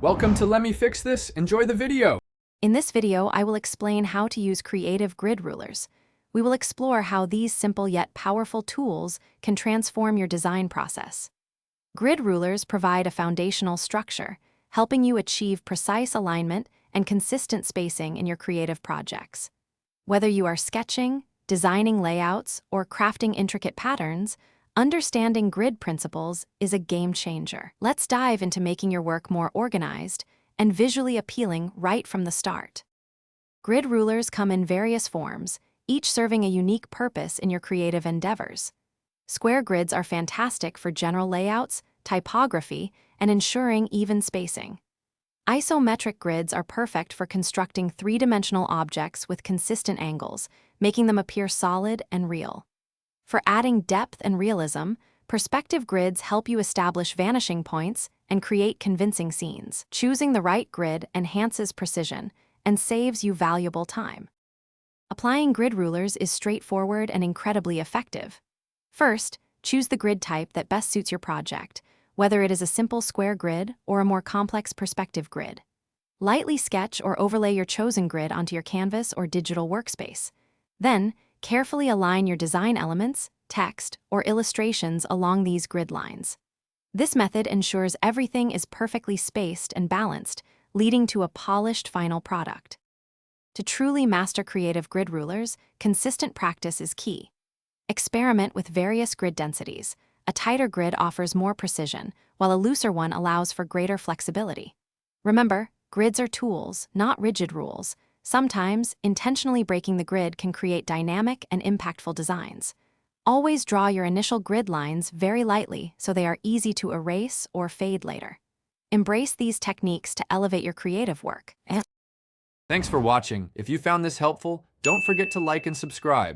Welcome to Let Me Fix This. Enjoy the video. In this video, I will explain how to use creative grid rulers. We will explore how these simple yet powerful tools can transform your design process. Grid rulers provide a foundational structure, helping you achieve precise alignment and consistent spacing in your creative projects. Whether you are sketching, designing layouts, or crafting intricate patterns, understanding grid principles is a game changer. Let's dive into making your work more organized and visually appealing right from the start. Grid rulers come in various forms, each serving a unique purpose in your creative endeavors. Square grids are fantastic for general layouts, typography, and ensuring even spacing. Isometric grids are perfect for constructing three-dimensional objects with consistent angles, making them appear solid and real. For adding depth and realism, perspective grids help you establish vanishing points and create convincing scenes. Choosing the right grid enhances precision and saves you valuable time. Applying grid rulers is straightforward and incredibly effective. First, choose the grid type that best suits your project, whether it is a simple square grid or a more complex perspective grid. Lightly sketch or overlay your chosen grid onto your canvas or digital workspace. Then, carefully align your design elements, text, or illustrations along these grid lines. This method ensures everything is perfectly spaced and balanced, leading to a polished final product. To truly master creative grid rulers, consistent practice is key. Experiment with various grid densities. A tighter grid offers more precision, while a looser one allows for greater flexibility. Remember, grids are tools, not rigid rules. Sometimes, intentionally breaking the grid can create dynamic and impactful designs. Always draw your initial grid lines very lightly so they are easy to erase or fade later. Embrace these techniques to elevate your creative work. Thanks for watching. If you found this helpful, don't forget to like and subscribe.